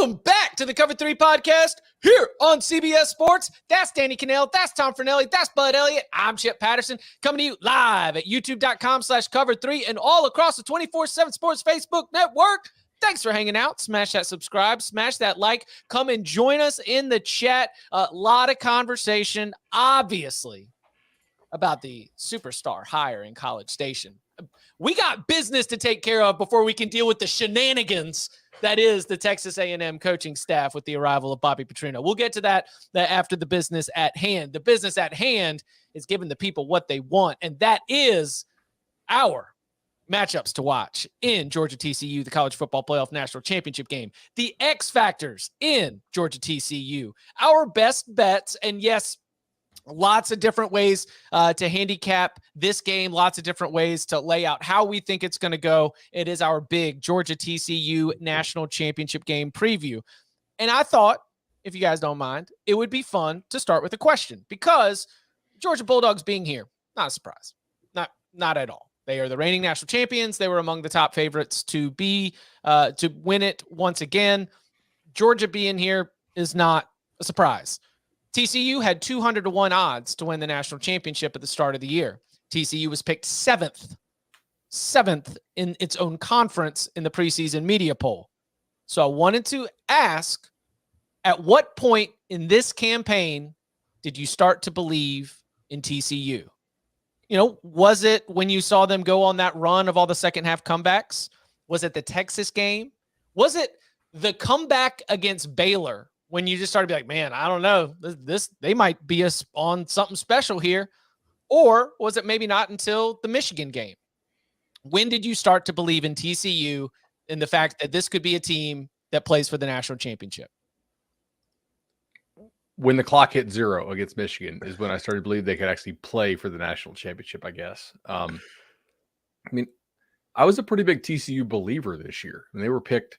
Welcome back to the Cover 3 podcast here on CBS Sports. That's Danny Cannell. That's Tom Fernelli. That's Bud Elliott. I'm Chip Patterson coming to you live at youtube.com/cover3 and all across the 24/7 Sports Facebook network. Thanks for hanging out. Smash that subscribe. Smash that like. Come and join us in the chat. A lot of conversation, obviously, about the superstar hire in College Station. We got business to take care of before we can deal with the shenanigans that is the Texas A&M coaching staff with the arrival of Bobby Petrino. We'll get to that after the business at hand. The business at hand is giving the people what they want, and that is our matchups to watch in Georgia TCU, the College Football Playoff National Championship game, the X factors in Georgia TCU, our best bets, and yes, lots of different ways to handicap this game, lots of different ways to lay out how we think it's going to go. It is our big Georgia TCU National Championship game preview. And I thought, if you guys don't mind, it would be fun to start with a question because Georgia Bulldogs being here, not a surprise. Not at all. They are the reigning national champions. They were among the top favorites to win it once again. Georgia being here is not a surprise. TCU had 200-1 odds to win the national championship at the start of the year. TCU was picked seventh in its own conference in the preseason media poll. So I wanted to ask, at what point in this campaign did you start to believe in TCU? You know, was it when you saw them go on that run of all the second half comebacks? Was it the Texas game? Was it the comeback against Baylor when you just started to be like, man, I don't know, they might be us on something special here? Or was it maybe not until the Michigan game? When did you start to believe in TCU and the fact that this could be a team that plays for the national championship? When the clock hit 0 against Michigan is when I started to believe they could actually play for the national championship, I guess. I mean, I was a pretty big TCU believer this year. And they were picked,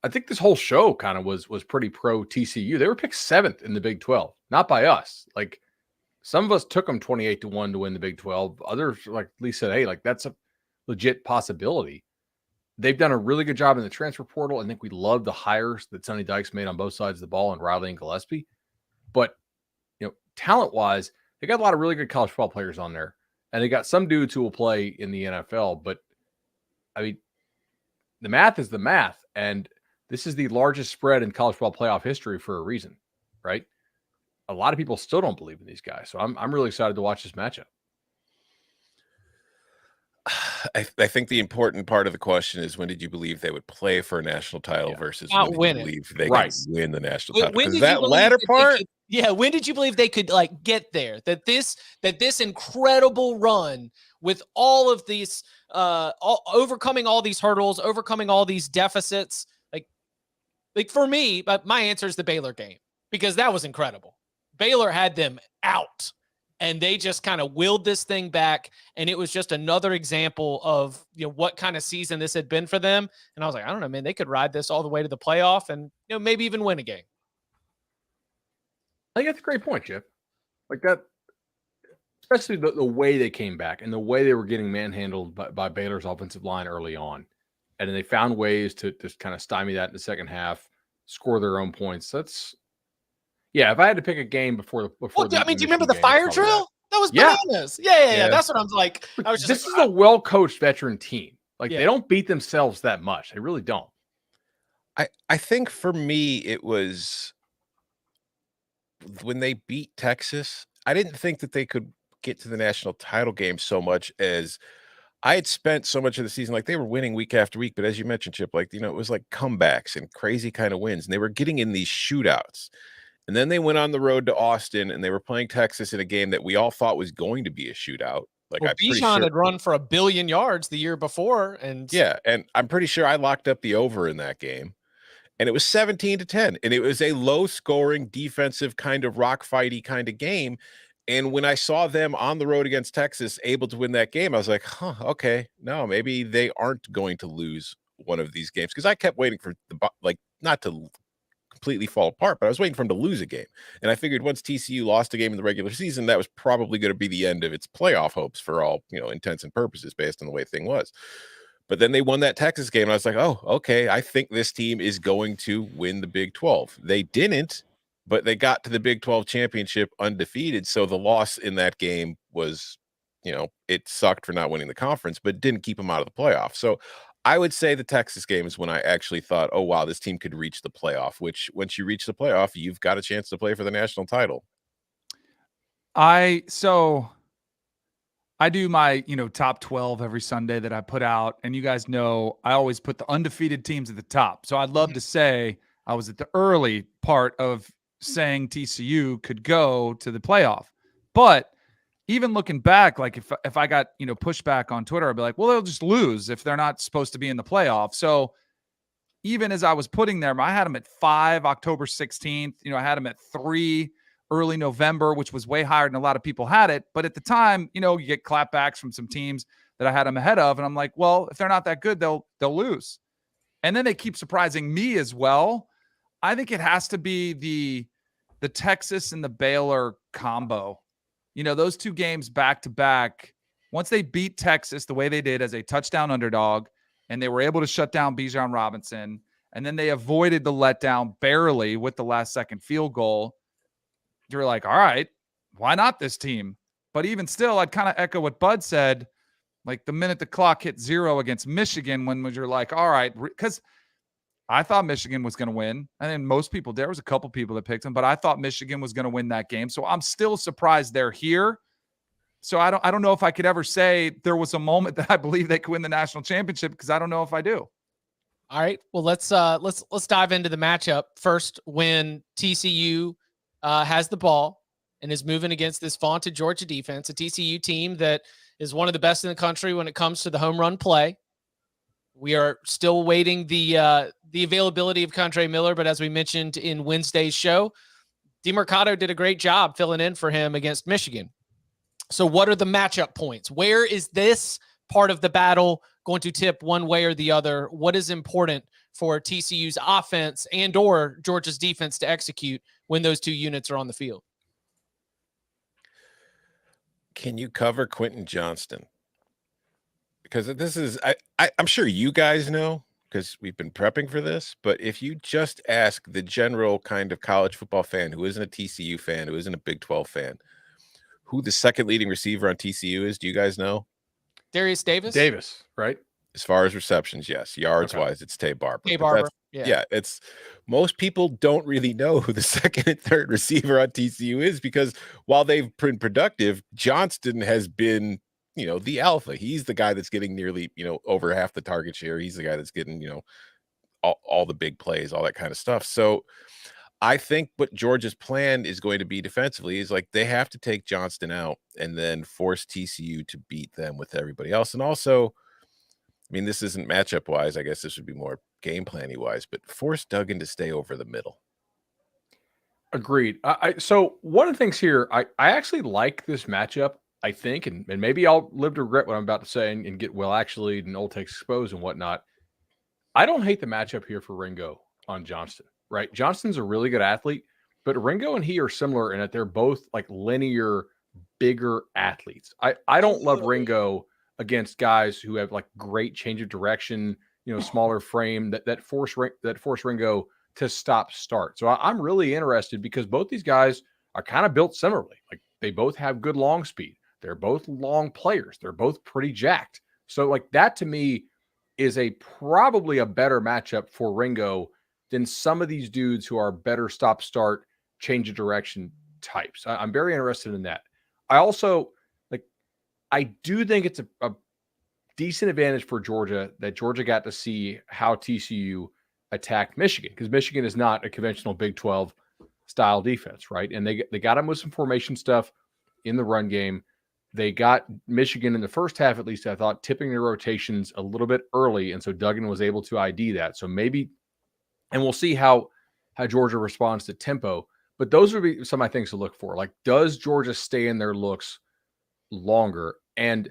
I think this whole show kind of was pretty pro TCU. They were picked 7th in the Big 12, not by us. Like, some of us took them 28-1 to win the Big 12. Others, like at least said, hey, like that's a legit possibility. They've done a really good job in the transfer portal. I think we love the hires that Sonny Dykes made on both sides of the ball and Riley and Gillespie. But, you know, talent-wise, they got a lot of really good college football players on there. And they got some dudes who will play in the NFL. But, I mean, the math is the math. And this is the largest spread in college football playoff history for a reason, right? A lot of people still don't believe in these guys. So I'm really excited to watch this matchup. I think the important part of the question is, when did you believe they would play for a national title versus when did you believe they could win the national title? Because that latter part, when did you believe they could like get there? That this incredible run with all of these, overcoming all these hurdles, overcoming all these deficits, like for me, my answer is the Baylor game, because that was incredible. Baylor had them out, and they just kind of willed this thing back, and it was just another example of, you know, what kind of season this had been for them. And I was like, I don't know, man, they could ride this all the way to the playoff and, you know, maybe even win a game. I think that's a great point, Chip. Like that, especially the way they came back and the way they were getting manhandled by Baylor's offensive line early on. And then they found ways to just kind of stymie that in the second half, score their own points. That's, yeah, if I had to pick a game before do you remember the fire drill? That was bananas. Yeah. That's what I'm like. This is a well-coached veteran team. Like, they don't beat themselves that much. They really don't. I think for me, it was when they beat Texas. I didn't think that they could get to the national title game so much as I had spent so much of the season, like they were winning week after week. But as you mentioned, Chip, like, you know, it was like comebacks and crazy kind of wins. And they were getting in these shootouts. And then they went on the road to Austin, and they were playing Texas in a game that we all thought was going to be a shootout. Like, Bijan had run for 1 billion yards the year before. And I'm pretty sure I locked up the over in that game. And it was 17-10. And it was a low-scoring, defensive kind of rock fighty kind of game. And when I saw them on the road against Texas able to win that game, I was like, okay, no, maybe they aren't going to lose one of these games. Because I kept waiting for not to completely fall apart, but I was waiting for them to lose a game. And I figured once TCU lost a game in the regular season, that was probably going to be the end of its playoff hopes for all, you know, intents and purposes based on the way the thing was. But then they won that Texas game. And I was like, oh, okay, I think this team is going to win the Big 12. They didn't, but they got to the Big 12 championship undefeated. So the loss in that game was, it sucked for not winning the conference, but didn't keep them out of the playoff. So I would say the Texas game is when I actually thought, oh, wow, this team could reach the playoff, which once you reach the playoff, you've got a chance to play for the national title. I do my, top 12 every Sunday that I put out. And you guys know I always put the undefeated teams at the top. So I'd love to say I was at the early part of saying TCU could go to the playoff. But even looking back, like if I got, pushback on Twitter, I'd be like, well, they'll just lose if they're not supposed to be in the playoff. So even as I was putting them, I had them at 5 October 16th. I had them at 3 early November, which was way higher than a lot of people had it. But at the time, you get clapbacks from some teams that I had them ahead of. And I'm like, well, if they're not that good, they'll lose. And then they keep surprising me as well. I think it has to be the Texas and the Baylor combo. Those two games back to back, once they beat Texas the way they did as a touchdown underdog, and they were able to shut down Bijan Robinson, and then they avoided the letdown barely with the last second field goal. You're like, all right, why not this team? But even still, I'd kind of echo what Bud said, like the minute the clock hit 0 against Michigan, when you're like, all right, because I thought Michigan was going to win. And then most people, there was a couple people that picked them, but I thought Michigan was going to win that game. So I'm still surprised they're here. So I don't know if I could ever say there was a moment that I believe they could win the national championship, because I don't know if I do. All right. Well, let's dive into the matchup first. When TCU has the ball and is moving against this vaunted Georgia defense, a TCU team that is one of the best in the country when it comes to the home run play. We are still waiting the availability of Condre Miller, but as we mentioned in Wednesday's show, DeMarcado did a great job filling in for him against Michigan. So what are the matchup points? Where is this part of the battle going to tip one way or the other? What is important for TCU's offense and or Georgia's defense to execute when those two units are on the field? Can you cover Quentin Johnston? Because this is, I'm sure you guys know, because we've been prepping for this, but if you just ask the general kind of college football fan who isn't a TCU fan, who isn't a Big 12 fan, who the second leading receiver on TCU is, do you guys know? Darius Davis? Davis, right? As far as receptions, yes. Yards wise, it's Tay Barber. Tay Barber. Yeah, it's most people don't really know who the second and third receiver on TCU is, because while they've been productive, Johnston has been, the alpha. He's the guy that's getting nearly, over half the target share. He's the guy that's getting, all the big plays, all that kind of stuff. So I think what Georgia's plan is going to be defensively is like they have to take Johnston out and then force TCU to beat them with everybody else. And also, I mean, this isn't matchup wise. I guess this would be more game planning wise, but force Duggan to stay over the middle. Agreed. So one of the things here, I actually like this matchup, I think, and maybe I'll live to regret what I'm about to say and get well actually and old takes exposed and whatnot. I don't hate the matchup here for Ringo on Johnston, right? Johnston's a really good athlete, but Ringo and he are similar in that they're both like linear, bigger athletes. I don't love Ringo against guys who have like great change of direction, smaller frame that force Ringo to stop start. So I'm really interested because both these guys are kind of built similarly. Like they both have good long speed. They're both long players. They're both pretty jacked. So like that to me is probably a better matchup for Ringo than some of these dudes who are better stop start, change of direction types. I'm very interested in that. I do think it's a decent advantage for Georgia that Georgia got to see how TCU attacked Michigan, because Michigan is not a conventional Big 12 style defense, right? And they got them with some formation stuff in the run game. They got Michigan in the first half, at least I thought, tipping their rotations a little bit early, and so Duggan was able to ID that. So maybe, and we'll see how Georgia responds to tempo. But those would be some of my things to look for. Like, does Georgia stay in their looks longer? And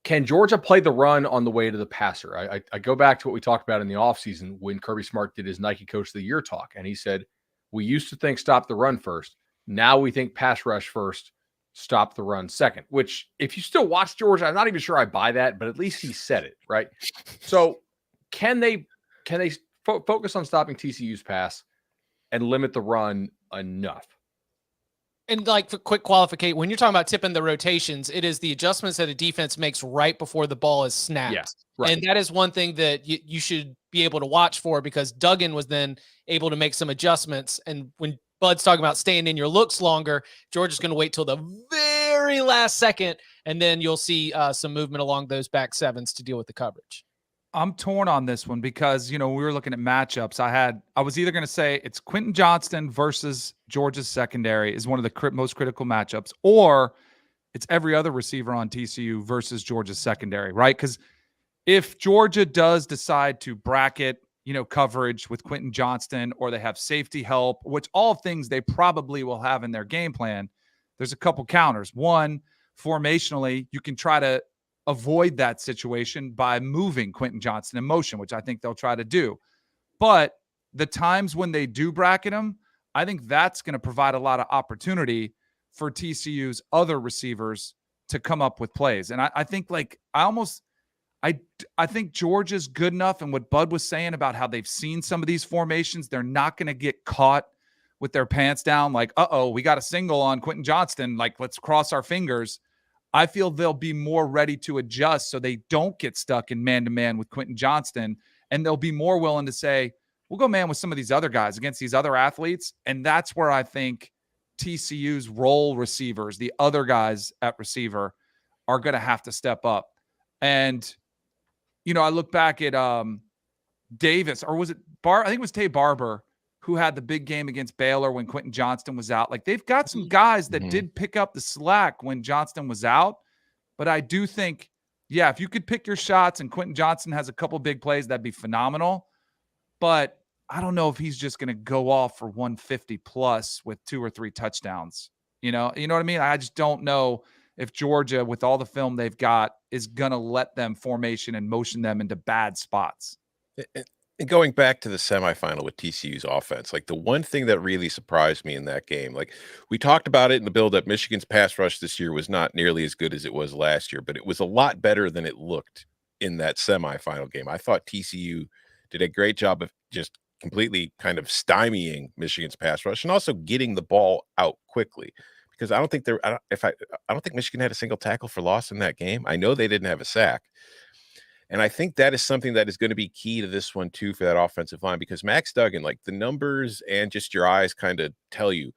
can Georgia play the run on the way to the passer? I go back to what we talked about in the offseason when Kirby Smart did his Nike Coach of the Year talk. And he said, we used to think stop the run first. Now we think pass rush first. stop the run second, which if you still watch Georgia, I'm not even sure I buy that, but at least he said it, right? So can they focus on stopping TCU's pass and limit the run enough? And like for quick qualification, when you're talking about tipping the rotations, it is the adjustments that a defense makes right before the ball is snapped. Yeah, right. And that is one thing that you should be able to watch for, because Duggan was then able to make some adjustments. And when Bud's talking about staying in your looks longer, Georgia's going to wait till the very last second, and then you'll see some movement along those back sevens to deal with the coverage. I'm torn on this one because, we were looking at matchups. I was either going to say it's Quentin Johnston versus Georgia's secondary is one of the most critical matchups, or it's every other receiver on TCU versus Georgia's secondary, right? Because if Georgia does decide to bracket, coverage with Quentin Johnston, or they have safety help, which all things they probably will have in their game plan, there's a couple counters. One, formationally, you can try to avoid that situation by moving Quentin Johnston in motion, which I think they'll try to do. But the times when they do bracket him, I think that's going to provide a lot of opportunity for TCU's other receivers to come up with plays. And I think I think Georgia's good enough, and what Bud was saying about how they've seen some of these formations, they're not going to get caught with their pants down like, we got a single on Quentin Johnston, like, let's cross our fingers. I feel they'll be more ready to adjust so they don't get stuck in man-to-man with Quentin Johnston, and they'll be more willing to say, we'll go man with some of these other guys against these other athletes. And that's where I think TCU's role receivers, the other guys at receiver, are going to have to step up. And, I look back at Davis, or was it I think it was Tay Barber, who had the big game against Baylor when Quentin Johnston was out. Like, they've got some guys that did pick up the slack when Johnston was out. But I do think, if you could pick your shots and Quentin Johnston has a couple big plays, that'd be phenomenal. But I don't know if he's just going to go off for 150 plus with 2 or 3 touchdowns. You know what I mean? I just don't know if Georgia, with all the film they've got, is going to let them formation and motion them into bad spots. And going back to the semifinal with TCU's offense, like, the one thing that really surprised me in that game, like, we talked about it in the build-up, Michigan's pass rush this year was not nearly as good as it was last year, but it was a lot better than it looked in that semifinal game. I thought TCU did a great job of just completely kind of stymieing Michigan's pass rush and also getting the ball out quickly. Because I don't think Michigan had a single tackle for loss in that game. I know they didn't have a sack. And I think that is something that is going to be key to this one too, for that offensive line, because Max Duggan, like, the numbers and just your eyes kind of tell you,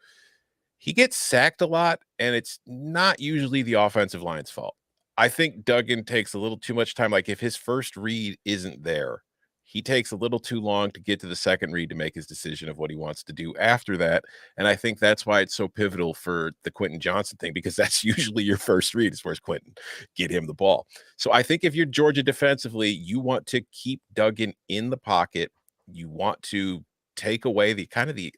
he gets sacked a lot, and it's not usually the offensive line's fault. I think Duggan takes a little too much time. Like, if his first read isn't there, he takes a little too long to get to the second read to make his decision of what he wants to do after that. And I think that's why it's so pivotal for the Quentin Johnston thing, because that's usually your first read is, where's Quentin? Get him the ball. So I think if you're Georgia defensively, you want to keep Duggan in the pocket. You want to take away the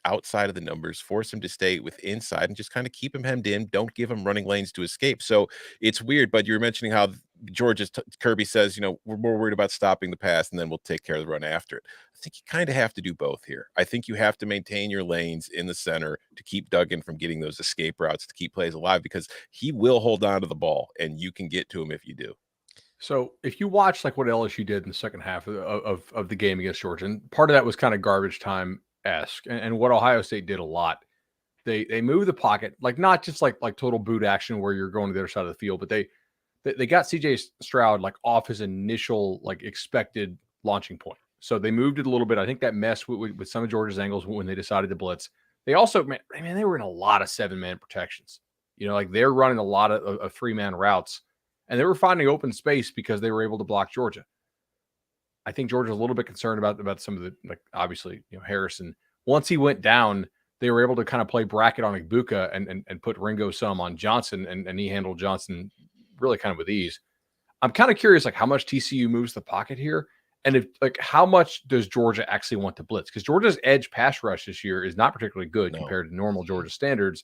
outside of the numbers, force him to stay with inside, and just kind of keep him hemmed in. Don't give him running lanes to escape. So it's weird, but you were mentioning how Georgia's Kirby says, we're more worried about stopping the pass, and then we'll take care of the run after it. I think you kind of have to do both here. I think you have to maintain your lanes in the center to keep Duggan from getting those escape routes, to keep plays alive, because he will hold on to the ball, and you can get to him if you do. So if you watch like what LSU did in the second half of the game against Georgia, and part of that was kind of garbage time-esque, and what Ohio State did a lot, they moved the pocket, like, not just like total boot action where you're going to the other side of the field, but they got CJ Stroud like off his initial like expected launching point. So they moved it a little bit. I think that messed with some of Georgia's angles when they decided to blitz. They also, they were in a lot of 7-man protections. Like, they're running a lot of 3-man routes. And they were finding open space because they were able to block Georgia. I think Georgia's a little bit concerned about some of the, like, obviously, Harrison. Once he went down, they were able to kind of play bracket on Ibuka and put Ringo some on Johnson, and he handled Johnson really kind of with ease. I'm kind of curious, like, how much TCU moves the pocket here, and if, like, how much does Georgia actually want to blitz? Because Georgia's edge pass rush this year is not particularly good compared to normal Georgia standards.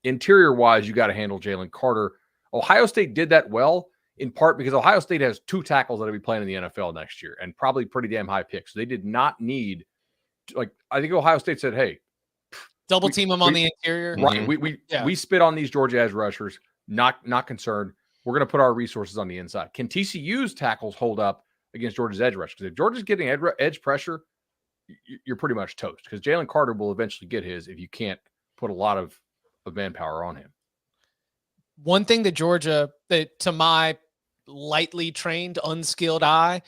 Interior-wise, you got to handle Jalen Carter. Ohio State did that well, in part because Ohio State has 2 tackles that will be playing in the NFL next year, and probably pretty damn high picks. So they did not need, like, I think Ohio State said, hey, Double team them on the interior. Right. Mhm. We spit on these Georgia edge rushers. Not concerned. We're going to put our resources on the inside. Can TCU's tackles hold up against Georgia's edge rush? Because if Georgia's getting edge pressure, you're pretty much toast. Because Jalen Carter will eventually get his if you can't put a lot of manpower on him. One thing that Georgia, that to my lightly trained, unskilled eye,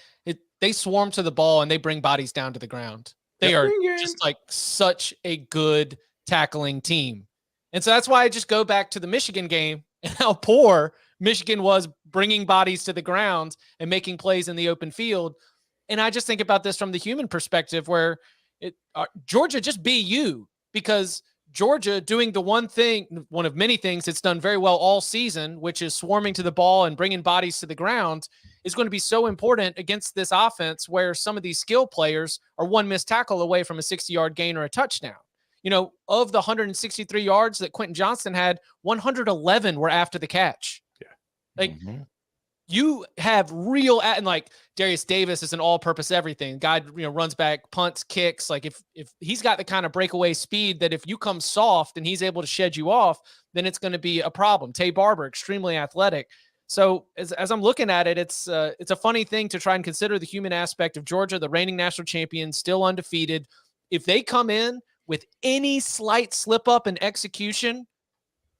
they swarm to the ball and they bring bodies down to the ground. They are just like such a good tackling team. And so that's why I just go back to the Michigan game and how poor Michigan was bringing bodies to the ground and making plays in the open field. And I just think about this from the human perspective where Georgia, just be you, because Georgia doing the one of many things it's done very well all season, which is swarming to the ball and bringing bodies to the ground, is going to be so important against this offense where some of these skill players are one missed tackle away from a 60-yard gain or a touchdown. You know, of the 163 yards that Quentin Johnston had, 111 were after the catch. Yeah. Like, you have real, and like Darius Davis is an all-purpose everything. Guy, runs back, punts, kicks. Like if he's got the kind of breakaway speed that if you come soft and he's able to shed you off, then it's going to be a problem. Tay Barber, extremely athletic. So as I'm looking at it, it's a funny thing to try and consider the human aspect of Georgia, the reigning national champion, still undefeated. If they come in with any slight slip up in execution,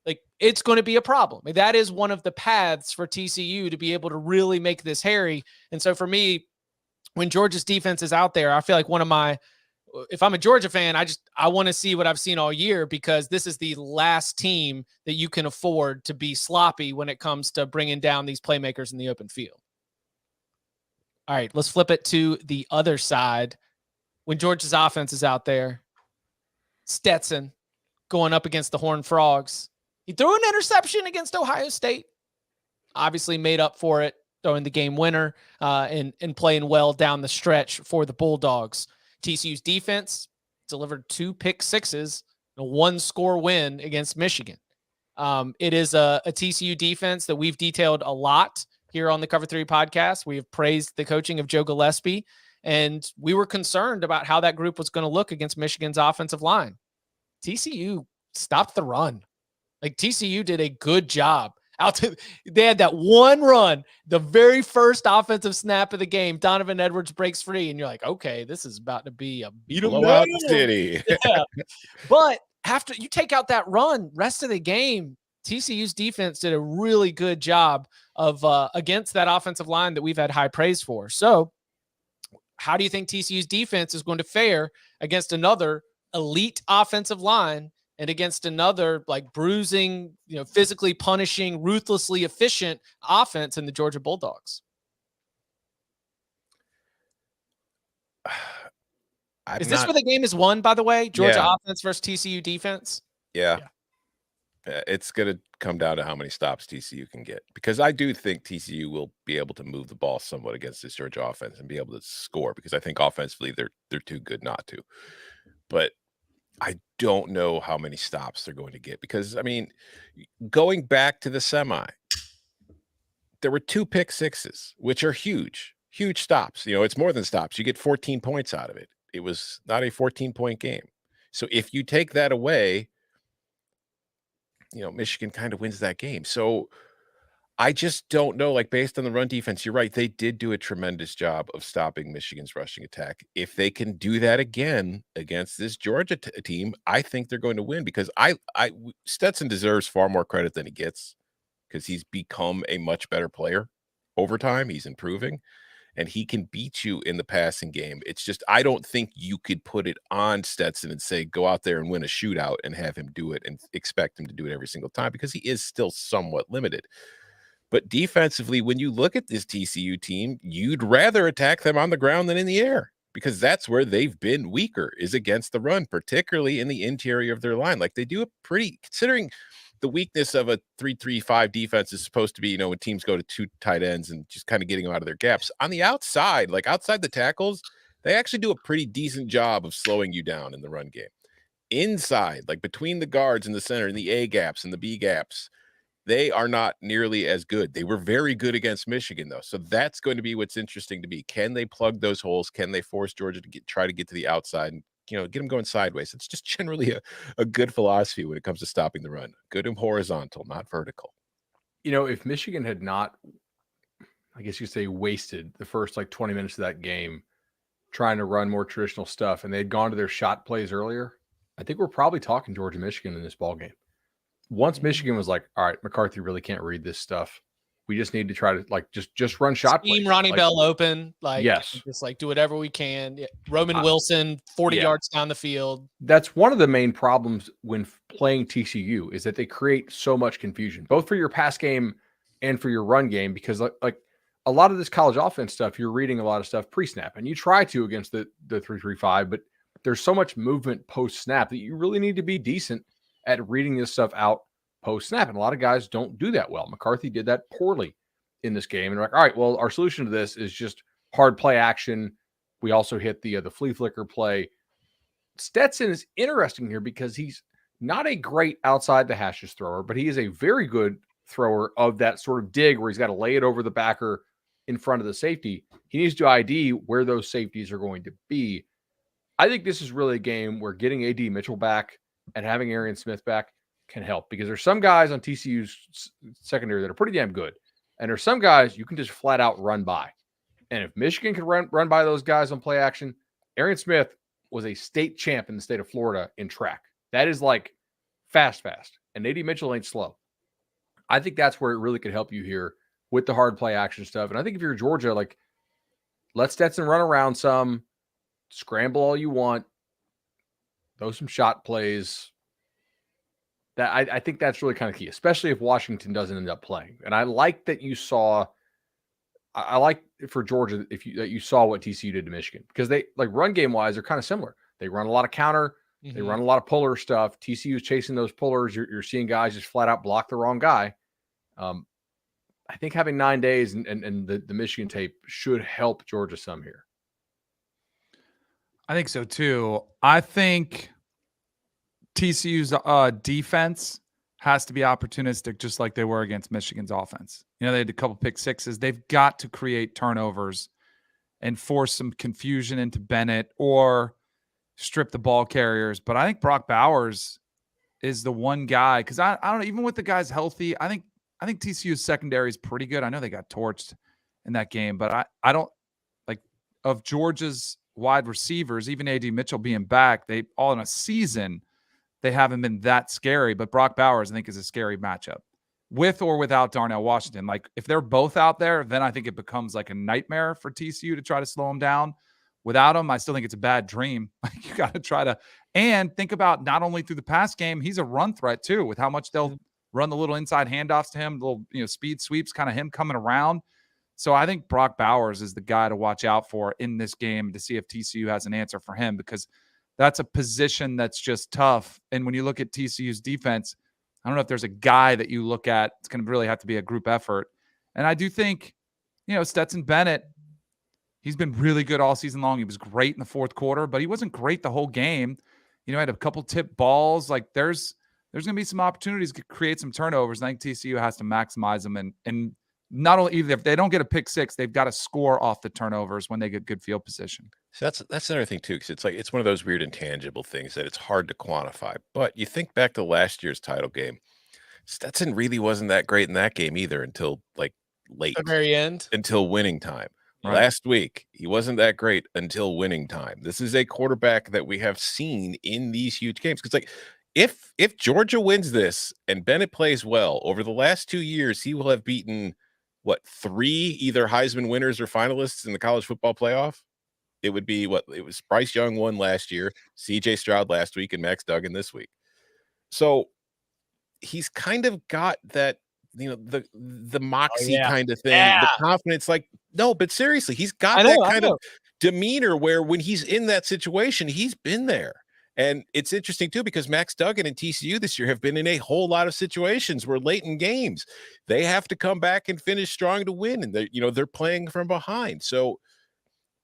like, it's going to be a problem. That is one of the paths for TCU to be able to really make this hairy. And so for me, when Georgia's defense is out there, I feel like if I'm a Georgia fan, I want to see what I've seen all year, because this is the last team that you can afford to be sloppy when it comes to bringing down these playmakers in the open field. All right, let's flip it to the other side. When Georgia's offense is out there, Stetson going up against the Horned Frogs. He threw an interception against Ohio State, obviously made up for it, throwing the game winner and playing well down the stretch for the Bulldogs. TCU's defense delivered 2 pick sixes, a 1-score win against Michigan. It is a TCU defense that we've detailed a lot here on the Cover 3 podcast. We have praised the coaching of Joe Gillespie, and we were concerned about how that group was going to look against Michigan's offensive line. TCU stopped the run. Like, TCU did a good job. They had that one run, the very first offensive snap of the game. Donovan Edwards breaks free, and you're like, okay, this is about to be a beat 'em Blowout down city. Yeah. But after you take out that run, rest of the game, TCU's defense did a really good job of against that offensive line that we've had high praise for. So how do you think TCU's defense is going to fare against another elite offensive line and against another like bruising, physically punishing, ruthlessly efficient offense in the Georgia Bulldogs? Is this where the game is won, by the way? Georgia offense versus TCU defense? Yeah. It's going to come down to how many stops TCU can get, because I do think TCU will be able to move the ball somewhat against this Georgia offense and be able to score, because I think offensively they're too good not to. But I don't know how many stops they're going to get, because, I mean, going back to the semi, there were 2 pick sixes, which are huge stops. It's more than stops. You get 14 points out of it. It was not a 14-point game. So if you take that away, Michigan kind of wins that game. So I just don't know, like, based on the run defense, you're right. They did do a tremendous job of stopping Michigan's rushing attack. If they can do that again against this Georgia team, I think they're going to win, because Stetson deserves far more credit than he gets, because he's become a much better player over time. He's improving, and he can beat you in the passing game. It's just, I don't think you could put it on Stetson and say, go out there and win a shootout and have him do it and expect him to do it every single time, because he is still somewhat limited. But defensively, when you look at this TCU team, you'd rather attack them on the ground than in the air, because that's where they've been weaker, is against the run, particularly in the interior of their line. Like, they do a pretty, considering the weakness of a 3-3-5 defense is supposed to be, when teams go to 2 tight ends and just kind of getting them out of their gaps. On the outside, like outside the tackles, they actually do a pretty decent job of slowing you down in the run game. Inside, like between the guards in the center and the A gaps and the B gaps, they are not nearly as good. They were very good against Michigan, though. So that's going to be what's interesting to me. Can they plug those holes? Can they force Georgia to try to get to the outside and get them going sideways. It's just generally a good philosophy when it comes to stopping the run. Good and horizontal, not vertical. If Michigan had not, I guess you could say, wasted the first 20 minutes of that game trying to run more traditional stuff, and they'd gone to their shot plays earlier, I think we're probably talking Georgia Michigan in this ball game. Once Michigan was like, all right, McCarthy really can't read this stuff. We just need to try to just run shot plays. Ronnie Bell open, yes, just do whatever we can. Yeah. Roman Wilson, 40 yards down the field. That's one of the main problems when playing TCU is that they create so much confusion, both for your pass game and for your run game, because a lot of this college offense stuff, you're reading a lot of stuff pre-snap, and you try to against the 3-3-5, but there's so much movement post-snap that you really need to be decent at reading this stuff out post-snap, and a lot of guys don't do that well. McCarthy did that poorly in this game, and all right, well, our solution to this is just hard play action. We also hit the flea flicker play. Stetson is interesting here because he's not a great outside the hashes thrower, but he is a very good thrower of that sort of dig where he's got to lay it over the backer in front of the safety. He needs to ID where those safeties are going to be. I think this is really a game where getting AD Mitchell back and having Arian Smith back can help, because there's some guys on TCU's secondary that are pretty damn good. And there's some guys you can just flat out run by. And if Michigan can run by those guys on play action, Arian Smith was a state champ in the state of Florida in track. That is fast. And AD Mitchell ain't slow. I think that's where it really could help you here with the hard play action stuff. And I think if you're Georgia, let Stetson run around some, scramble all you want, throw some shot plays. That I think that's really kind of key, especially if Washington doesn't end up playing. And I like that you saw. I like for Georgia that you saw what TCU did to Michigan, because they run game wise are kind of similar. They run a lot of counter. Mm-hmm. They run a lot of puller stuff. TCU is chasing those pullers. You're seeing guys just flat out block the wrong guy. I think having 9 days and the Michigan tape should help Georgia some here. I think so too. I think TCU's defense has to be opportunistic, just like they were against Michigan's offense. They had a couple pick sixes. They've got to create turnovers and force some confusion into Bennett or strip the ball carriers. But I think Brock Bowers is the one guy, because I don't know, even with the guys healthy, I think TCU's secondary is pretty good. I know they got torched in that game, but I don't of Georgia's wide receivers, even AD Mitchell being back, they all in a season, they haven't been that scary. But Brock Bowers, I think, is a scary matchup with or without Darnell Washington. If they're both out there, then I think it becomes a nightmare for TCU to try to slow them down. Without him, I still think it's a bad dream. You got to try to, and think about not only through the pass game, he's a run threat too, with how much they'll run the little inside handoffs to him, little speed sweeps, kind of him coming around. So I think Brock Bowers is the guy to watch out for in this game to see if TCU has an answer for him, because that's a position that's just tough. And when you look at TCU's defense, I don't know if there's a guy that you look at. It's going to really have to be a group effort. And I do think, Stetson Bennett, he's been really good all season long. He was great in the fourth quarter, but he wasn't great the whole game. Had a couple tip balls. There's going to be some opportunities to create some turnovers. And I think TCU has to maximize them. And not only, either if they don't get a pick six, they've got to score off the turnovers when they get good field position. So that's another thing too, because it's one of those weird intangible things that it's hard to quantify. But you think back to last year's title game, Stetson really wasn't that great in that game either until late, the very end, until winning time. Right. Last week, he wasn't that great until winning time. This is a quarterback that we have seen in these huge games. Because if Georgia wins this and Bennett plays well over the last 2 years, he will have beaten 3 either Heisman winners or finalists in the college football playoff. It would be it was Bryce Young won last year, CJ Stroud last week, and Max Duggan this week. So he's kind of got that, the moxie kind of thing, the confidence. No, but seriously, he's got that kind of demeanor where when he's in that situation, he's been there. And it's interesting too, because Max Duggan and TCU this year have been in a whole lot of situations where late in games they have to come back and finish strong to win, and they're playing from behind. So,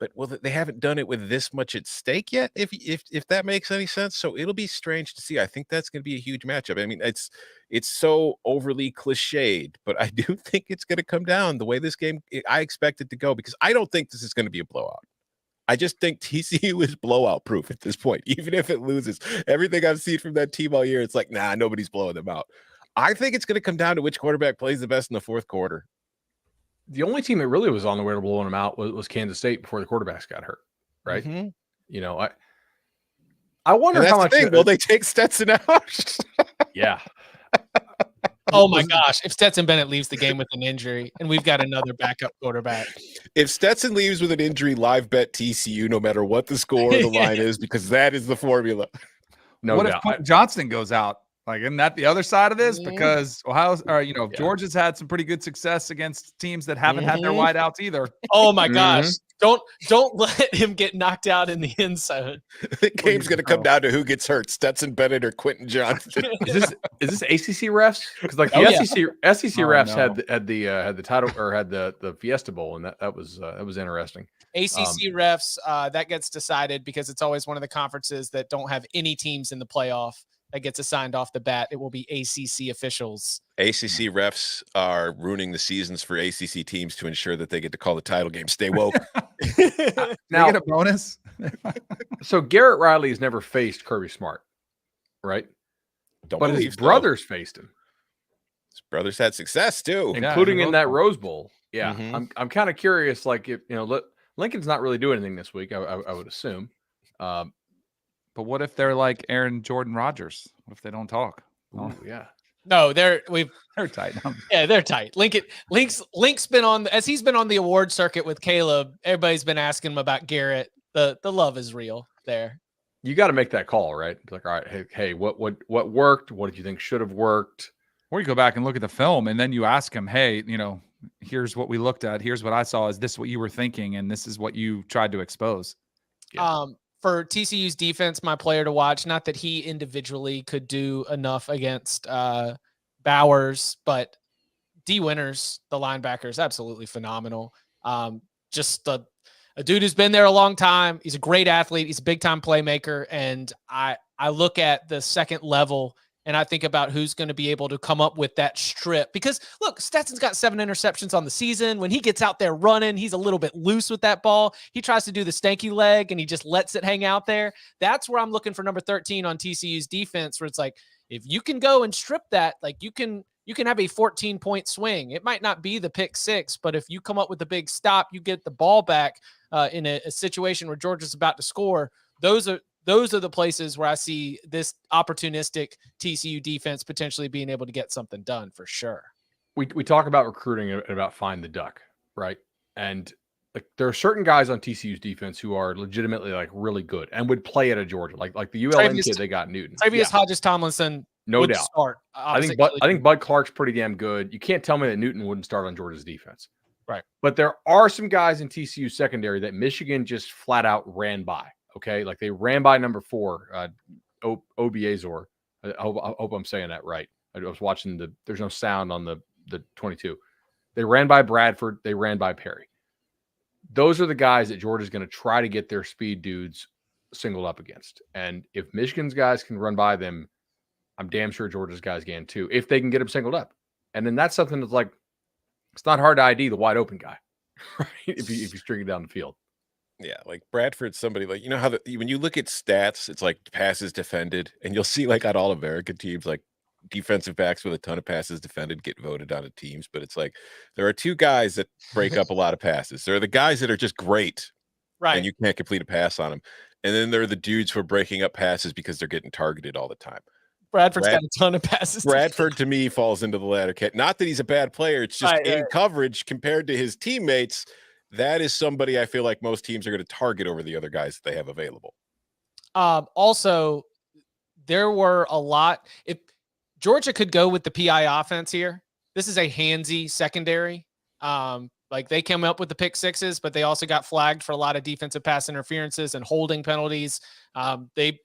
but they haven't done it with this much at stake yet, if that makes any sense. So it'll be strange to see. I think that's going to be a huge matchup. I mean, it's so overly cliched, but I do think it's going to come down the way this game I expect it to go, because I don't think this is going to be a blowout. I just think TCU is blowout proof at this point, even if it loses. Everything I've seen from that team all year, it's like, nah, nobody's blowing them out. I think it's going to come down to which quarterback plays the best in the fourth quarter. The only team that really was on the way to blowing them out was Kansas State before the quarterbacks got hurt, right? Mm-hmm. You know, I wonder how much. Will they take Stetson out? Yeah. Oh my gosh! If Stetson Bennett leaves the game with an injury, and we've got another backup quarterback. If Stetson leaves with an injury, live bet TCU, no matter what the score or the line is, because that is the formula. No what doubt. if Quentin Johnston goes out? Like, isn't that the other side of this? Because Georgia's had some pretty good success against teams that haven't had their wideouts either. Oh my gosh! Don't let him get knocked out in the end zone. The game's going to come down to who gets hurt: Stetson Bennett or Quentin Johnston. Is this ACC refs? Because like the SEC refs had the title or had the Fiesta Bowl, and that was interesting. ACC refs that gets decided because it's always one of the conferences that don't have any teams in the playoff that gets assigned off the bat. It will be ACC officials. ACC refs are ruining the seasons for ACC teams to ensure that they get to call the title game. Stay woke. Now, get a bonus. So Garrett Riley has never faced Kirby Smart, right? But his brothers faced him. His brothers had success too, including in that Rose Bowl. Yeah, Mm-hmm. I'm kind of curious. Like, if Lincoln's not really doing anything this week, I would assume. But what if they're like Aaron Jordan Rodgers? What if they don't talk? Ooh, yeah. No, they're tight. Yeah, they're tight. Link's been on as he's been on the award circuit with Caleb. Everybody's been asking him about Garrett. The love is real there. You got to make that call, right? It's like, all right, hey, what worked? What did you think should have worked? Or you go back and look at the film, and then you ask him, hey, here's what we looked at. Here's what I saw. Is this what you were thinking? And this is what you tried to expose. Yeah. For TCU's defense, my player to watch, not that he individually could do enough against Bowers, but D. Winters, the linebacker, is absolutely phenomenal. Just a dude who's been there a long time. He's a great athlete. He's a big-time playmaker. And I look at the second level, and I think about who's going to be able to come up with that strip. Because, look, Stetson's got 7 interceptions on the season. When he gets out there running, he's a little bit loose with that ball. He tries to do the stanky leg, and he just lets it hang out there. That's where I'm looking for number 13 on TCU's defense, where it's like, if you can go and strip that, like you can have a 14-point swing. It might not be the pick 6, but if you come up with a big stop, you get the ball back in a situation where Georgia's about to score. Those are the places where I see this opportunistic TCU defense potentially being able to get something done for sure. We talk about recruiting and about find the duck, right? And like there are certain guys on TCU's defense who are legitimately like really good and would play at a Georgia, like the ULM kid they got, Newton. Travius Hodges Tomlinson, no doubt. Start. I think Bud Clark's pretty damn good. You can't tell me that Newton wouldn't start on Georgia's defense, right? But there are some guys in TCU secondary that Michigan just flat out ran by. Okay, like they ran by number 4, Obiazor. I hope I'm saying that right. I was watching there's no sound on the 22. They ran by Bradford. They ran by Perry. Those are the guys that Georgia's going to try to get their speed dudes singled up against. And if Michigan's guys can run by them, I'm damn sure Georgia's guys can too, if they can get them singled up. And then that's something that's like, it's not hard to ID the wide open guy, right? If you string it down the field. Yeah, like Bradford's somebody like, how when you look at stats, it's like passes defended, and you'll see like on all American teams, like defensive backs with a ton of passes defended get voted on at teams. But it's like there are 2 guys that break up a lot of passes. There are the guys that are just great, right? And you can't complete a pass on them. And then there are the dudes who are breaking up passes because they're getting targeted all the time. Bradford's got a ton of passes. Bradford to me falls into the latter cat. Not that he's a bad player. It's just in coverage compared to his teammates. That is somebody I feel like most teams are going to target over the other guys that they have available. Also, there were a lot. If Georgia could go with the PI offense here, this is a handsy secondary. Like they came up with the pick 6s, but they also got flagged for a lot of defensive pass interferences and holding penalties. They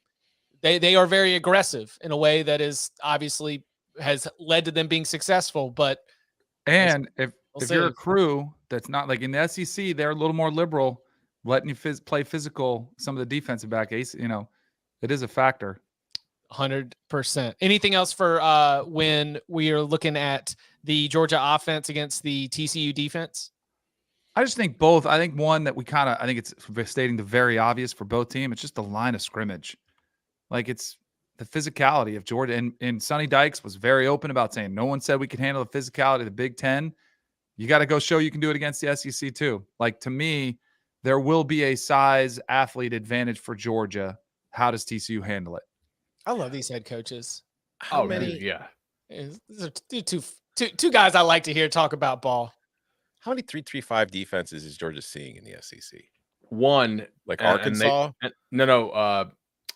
are very aggressive in a way that is obviously has led to them being successful. But if you're a crew that's not like in the SEC, they're a little more liberal, letting you play physical. Some of the defensive back ace, it is a factor. 100%. Anything else for when we are looking at the Georgia offense against the TCU defense? I just think both. I think one that I think it's stating the very obvious for both teams. It's just the line of scrimmage. Like it's the physicality of Georgia. And Sonny Dykes was very open about saying no one said we could handle the physicality of the Big Ten. You got to go show you can do it against the SEC too. Like to me, there will be a size athlete advantage for Georgia. How does TCU handle it? I love these head coaches. How many? Dude, yeah. These are two guys I like to hear talk about ball. How many 3-3-5 defenses is Georgia seeing in the SEC? One, like Arkansas. No.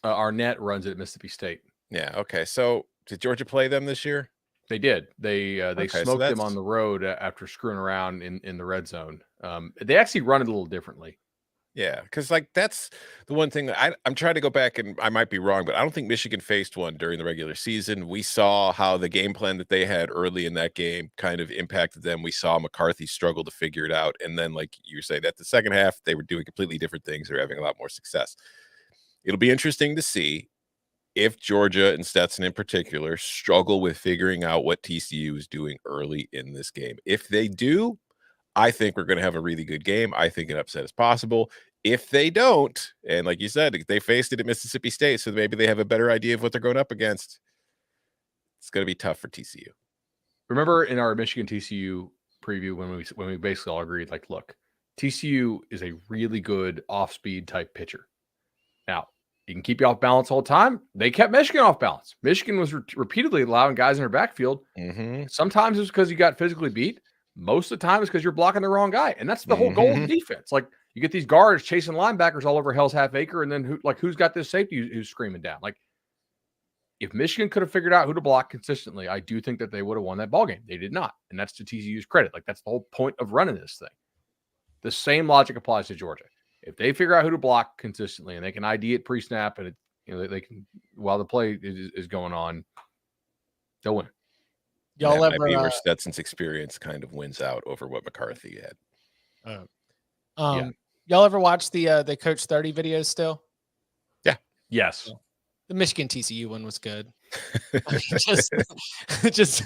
Arnett runs it at Mississippi State. Yeah. Okay. So did Georgia play them this year? They did. They smoked so them on the road after screwing around in the red zone. They actually run it a little differently. Yeah, because like that's the one thing that I'm trying to go back, and I might be wrong, but I don't think Michigan faced one during the regular season. We saw how the game plan that they had early in that game kind of impacted them. We saw McCarthy struggle to figure it out. And then, like you say, that the second half, they were doing completely different things. They're having a lot more success. It'll be interesting to see if Georgia and Stetson in particular struggle with figuring out what TCU is doing early in this game. If they do, I think we're going to have a really good game. I think an upset is possible. If they don't, and like you said, they faced it at Mississippi State, so maybe they have a better idea of what they're going up against. It's going to be tough for TCU. Remember in our Michigan TCU preview when we basically all agreed, like, look, TCU is a really good off-speed type pitcher. Now, you can keep you off balance all the time. They kept Michigan off balance. Michigan was repeatedly allowing guys in their backfield. Mm-hmm. Sometimes it's because you got physically beat. Most of the time it's because you're blocking the wrong guy. And that's the whole goal of defense. Like, you get these guards chasing linebackers all over Hell's Half Acre, and then who's got this safety who's screaming down? Like, if Michigan could have figured out who to block consistently, I do think that they would have won that ball game. They did not, and that's to TCU's credit. Like, that's the whole point of running this thing. The same logic applies to Georgia. If they figure out who to block consistently and they can ID it pre-snap, and they can while the play is going on, they'll win. Y'all that might be where Stetson's experience kind of wins out over what McCarthy had. Y'all ever watch the Coach 30 videos still? Yeah. Yes. Yeah. The Michigan TCU one was good. I mean, just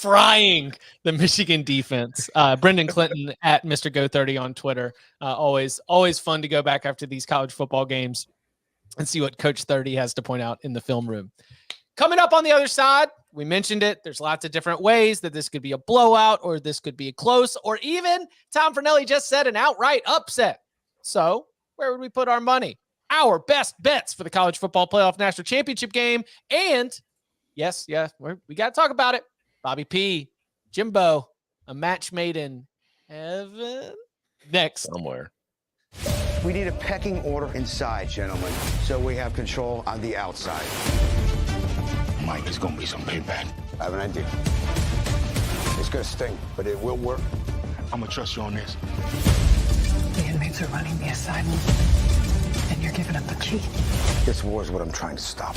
frying the Michigan defense. Brendan Clinton at Mr. Go 30 on Twitter. Always fun to go back after these college football games and see what Coach 30 has to point out in the film room. Coming up on the other side, we mentioned it. There's lots of different ways that this could be a blowout, or this could be close, or even Tom Fornelli just said an outright upset. So where would we put our money? Our best bets for the college football playoff national championship game. And yes, we got to talk about it. Bobby P, Jimbo, a match made in heaven. Next. Somewhere. We need a pecking order inside, gentlemen, so we have control on the outside. Mike, it's going to be some payback. I have an idea. It's going to sting, but it will work. I'm going to trust you on this. The inmates are running the asylum, and you're giving up the key. This war is what I'm trying to stop.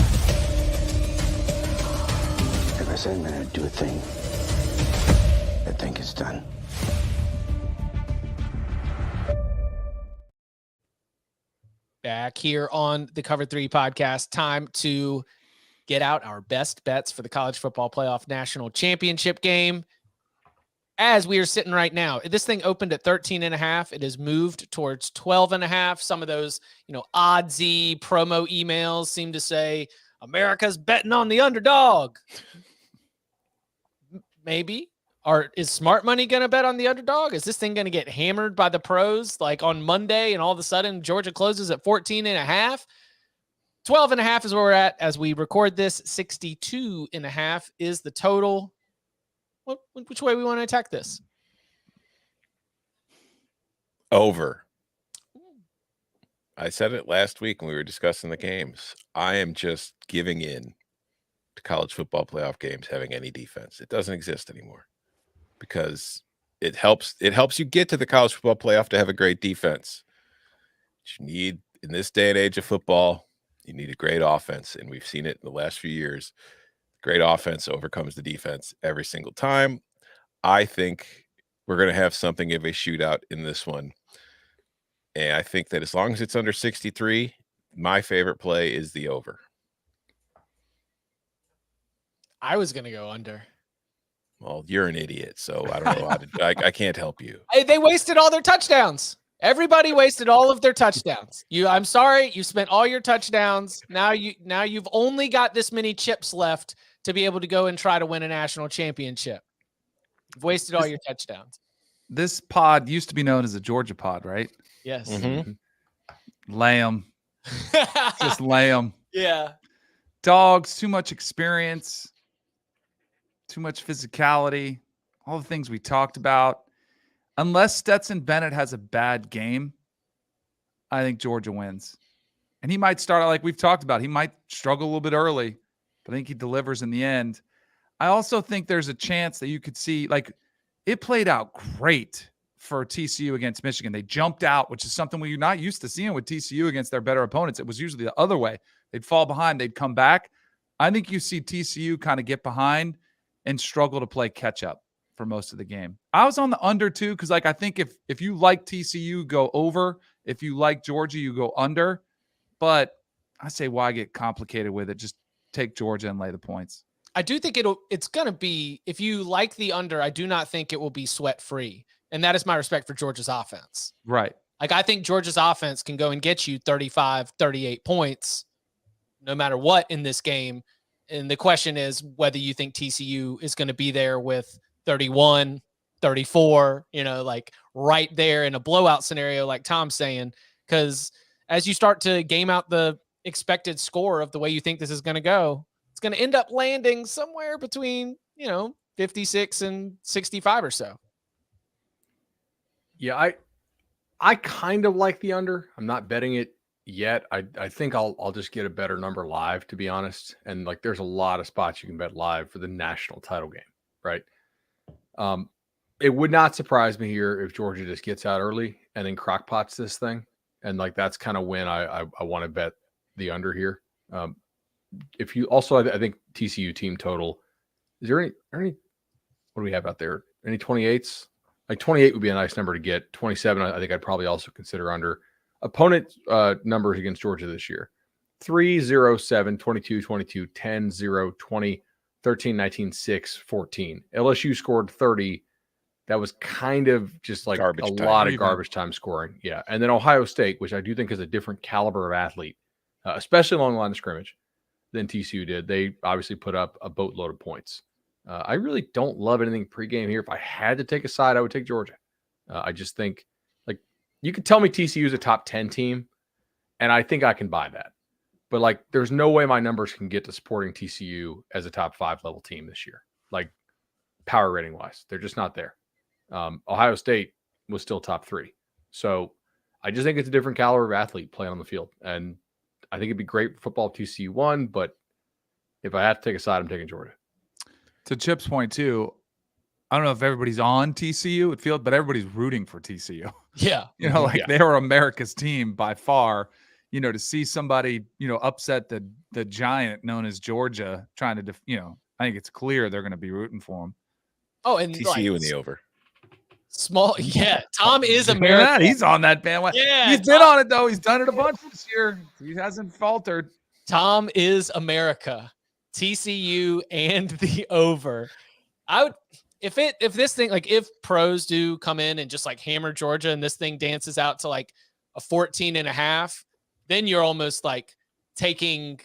If I say I'm going to do a thing, I think it's done. Back here on the Cover 3 podcast, time to get out our best bets for the college football playoff national championship game. As we are sitting right now, this thing opened at 13.5. It has moved towards 12.5. Some of those, oddsy promo emails seem to say America's betting on the underdog. Maybe. Or is smart money going to bet on the underdog? Is this thing going to get hammered by the pros like on Monday, and all of a sudden Georgia closes at 14.5? 12.5 is where we're at as we record this. 62.5 is the total. Which way we want to attack this? Over. I said it last week when we were discussing the games. I am just giving in to college football playoff games having any defense. It doesn't exist anymore because it helps you get to the college football playoff to have a great defense. What you need in this day and age of football, you need a great offense, and we've seen it in the last few years. Great offense overcomes the defense every single time. I think we're going to have something of a shootout in this one. And I think that as long as it's under 63, my favorite play is the over. I was going to go under. Well, you're an idiot, so I don't know how to. I can't help you. They wasted all their touchdowns. Everybody wasted all of their touchdowns. I'm sorry, you spent all your touchdowns. Now you've only got this many chips left to be able to go and try to win a national championship. You've wasted all your touchdowns. This pod used to be known as a Georgia pod, right? Yes. Mhm. Lay 'em. Just lay 'em. Yeah. Dogs, too much experience, too much physicality, all the things we talked about. Unless Stetson Bennett has a bad game, I think Georgia wins. And he might start out like we've talked about. He might struggle a little bit early, but I think he delivers in the end. I also think there's a chance that you could see, like, it played out great for TCU against Michigan. They jumped out, which is something we're not used to seeing with TCU against their better opponents. It was usually the other way. They'd fall behind, they'd come back. I think you see TCU kind of get behind and struggle to play catch up for most of the game. I was on the under too, because like I think if you like TCU, go over. If you like Georgia, you go under. But I say, why get complicated with it? Just take Georgia and lay the points. I do think it's going to be, if you like the under, I do not think it will be sweat free. And that is my respect for Georgia's offense. Right. Like, I think Georgia's offense can go and get you 35, 38 points no matter what in this game. And the question is whether you think TCU is going to be there with 31, 34, like right there in a blowout scenario, like Tom's saying, because as you start to game out the expected score of the way you think this is going to go, it's going to end up landing somewhere between, 56 and 65 or so. Yeah, I kind of like the under. I'm not betting it yet. I think I'll just get a better number live, to be honest. And like, there's a lot of spots you can bet live for the national title game, right? It would not surprise me here if Georgia just gets out early and then crockpots this thing. And like, that's kind of when I want to bet the under here. If you also, I think TCU team total, is there any, what do we have out there? Any 28s? Like 28 would be a nice number to get. 27, I think I'd probably also consider under. Opponent numbers against Georgia this year: 3, 0, 7, 22, 22, 10, 0, 20, 13, 19, 6, 14. LSU scored 30. That was kind of just like Garbage a time. lot of garbage time scoring. Yeah. And then Ohio State, which I do think is a different caliber of athlete, especially along the line of scrimmage, than TCU did. They obviously put up a boatload of points. I really don't love anything pregame here. If I had to take a side, I would take Georgia. I just think, like, you could tell me TCU is a top 10 team, and I think I can buy that. But, like, there's no way my numbers can get to supporting TCU as a top 5 level team this year. Like, power rating wise, they're just not there. Ohio State was still top 3. So I just think it's a different caliber of athlete playing on the field. And I think it'd be great for football if TCU won, but if I have to take a side, I'm taking Georgia. To Chip's point too, I don't know if everybody's on TCU, it feels, but everybody's rooting for TCU. Yeah. They were America's team by far. To see somebody, upset the giant known as Georgia trying to, I think it's clear they're going to be rooting for them. Oh, and TCU in the over. Small. Yeah. Tom is America. He's on that bandwagon. Yeah. He's been on it though. He's done it a bunch this year. He hasn't faltered. Tom is America. TCU and the over. I would, if this thing, like, if pros do come in and just like hammer Georgia and this thing dances out to like a 14.5, then you're almost like taking,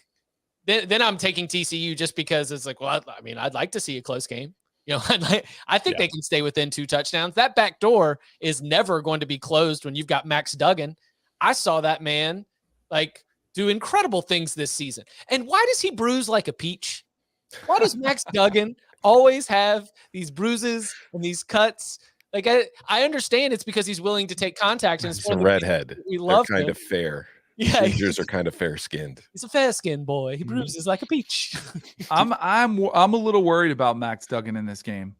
then I'm taking TCU just because it's like, well, I mean, I'd like to see a close game. I think they can stay within 2 touchdowns. That back door is never going to be closed when you've got Max Duggan. I saw that man like do incredible things this season. And why does he bruise like a peach? Why does Max Duggan always have these bruises and these cuts? Like, I understand it's because he's willing to take contact. And He's a redhead. We love They're kind him. of fair. Yeah, Gingers are kind of fair skinned. He's a fair skinned boy. He bruises like a peach. I'm a little worried about Max Duggan in this game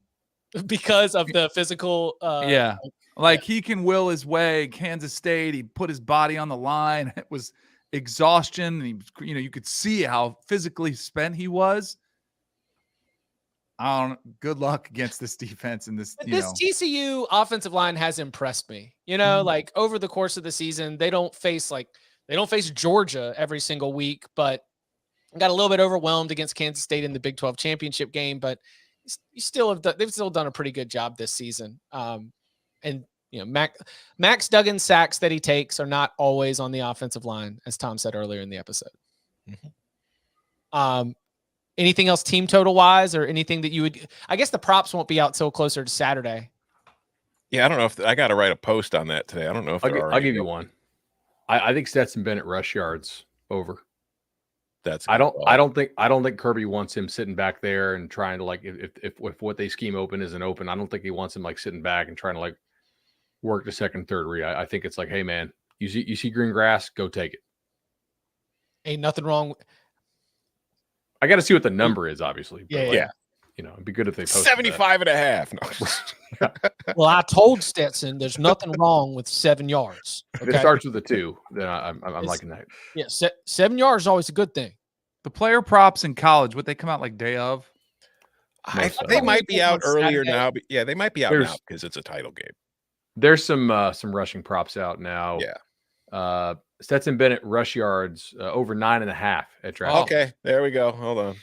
because of the physical. He can will his way. Kansas State, he put his body on the line. It was exhaustion. And he, you could see how physically spent he was. Good luck against this defense and this. This TCU offensive line has impressed me. Like over the course of the season, they don't face Georgia every single week, but got a little bit overwhelmed against Kansas State in the Big 12 championship game. But you still have they've still done a pretty good job this season. And Max Duggan's sacks that he takes are not always on the offensive line, as Tom said earlier in the episode. Mm-hmm. Anything else team total wise, or anything that you would? I guess the props won't be out till closer to Saturday. Yeah, I don't know if I got to write a post on that today. I don't know if I'll give you one. I think Stetson Bennett rush yards over. I don't think Kirby wants him sitting back there and trying to, like, if what they scheme open isn't open, I don't think he wants him like sitting back and trying to like work the second, third read. I think it's like, hey man, you see green grass, go take it. Ain't nothing wrong. I got to see what the number is, obviously. But yeah. It'd be good if they posted 75.5. No. Well, I told Stetson there's nothing wrong with 7 yards. Okay? If it starts with a 2, then I'm liking that. Yeah, 7 yards is always a good thing. The player props in college, would they come out like day of? They might be out earlier Saturday. now. But yeah, they might be out now because it's a title game. There's some rushing props out now. Yeah. Stetson Bennett rush yards over 9.5 at DraftKings. Okay, there we go. Hold on.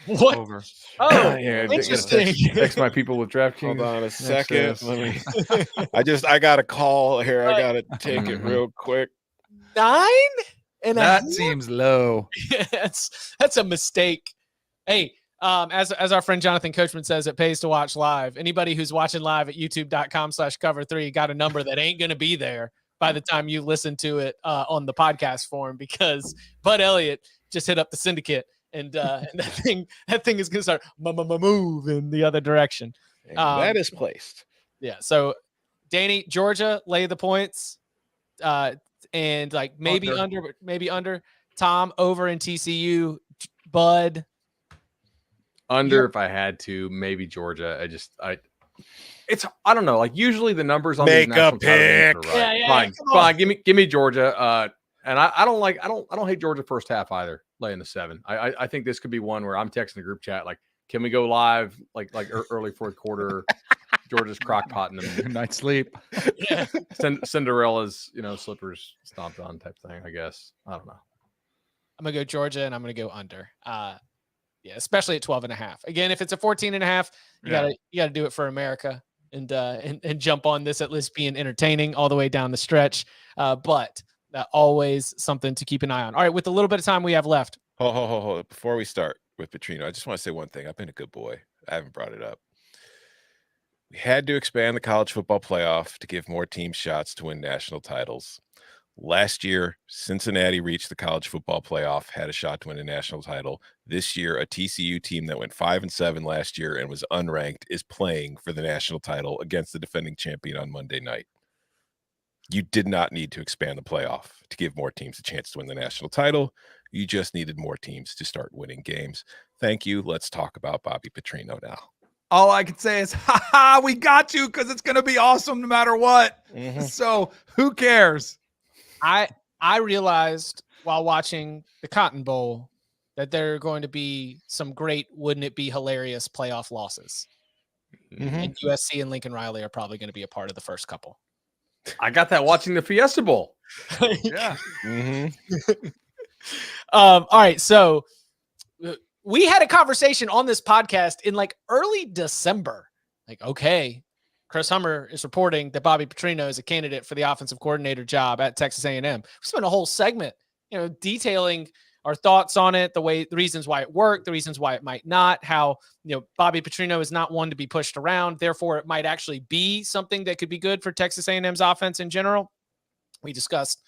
What? Over. Oh, Yeah, interesting. Text my people with DraftKings. Hold on a second. I got a call here. I got to take it real quick. 9.5? That seems low. That's a mistake. Hey, as our friend Jonathan Coachman says, it pays to watch live. Anybody who's watching live at youtube.com/cover3 got a number that ain't going to be there by the time you listen to it on the podcast form, because Bud Elliott just hit up the syndicate, and that thing is going to start move in the other direction. That is placed. Yeah. So, Danny, Georgia, lay the points, and like maybe under. Tom, over in TCU. Bud, under. If I had to, maybe Georgia. I don't know. Like, usually the numbers on these national title games are right. Yeah, Fine. Give me Georgia. And I don't hate Georgia first half either. Laying the 7. I think this could be one where I'm texting the group chat like, can we go live like early fourth quarter? Georgia's crock-potting them. Night's sleep. Yeah. Cinderella's slippers stomped on type thing. I guess. I don't know. I'm gonna go Georgia, and I'm gonna go under. Yeah, especially at 12.5. Again, if it's a 14.5, you gotta do it for America and jump on this, at least being entertaining all the way down the stretch. But always something to keep an eye on. All right, with the little bit of time we have left. Hold. Before we start with Petrino, I just want to say one thing. I've been a good boy. I haven't brought it up. We had to expand the college football playoff to give more teams shots to win national titles. Last year, Cincinnati reached the college football playoff, had a shot to win a national title. This year, a TCU team that went 5-7 last year and was unranked is playing for the national title against the defending champion on Monday night. You did not need to expand the playoff to give more teams a chance to win the national title. You just needed more teams to start winning games. Thank you. Let's talk about Bobby Petrino now. All I can say is, we got you, because it's going to be awesome no matter what. Mm-hmm. So who cares? I realized while watching the Cotton Bowl that there are going to be some great, wouldn't it be hilarious playoff losses. Mm-hmm. And USC and Lincoln Riley are probably going to be a part of the first couple. I got that watching the Fiesta Bowl. Yeah. Mm-hmm. All right. So we had a conversation on this podcast in like early December. Like, okay, Chris Hummer is reporting that Bobby Petrino is a candidate for the offensive coordinator job at Texas A&M. We spent a whole segment, detailing our thoughts on it, the reasons why it worked, the reasons why it might not, how, Bobby Petrino is not one to be pushed around. Therefore, it might actually be something that could be good for Texas A&M's offense in general. We discussed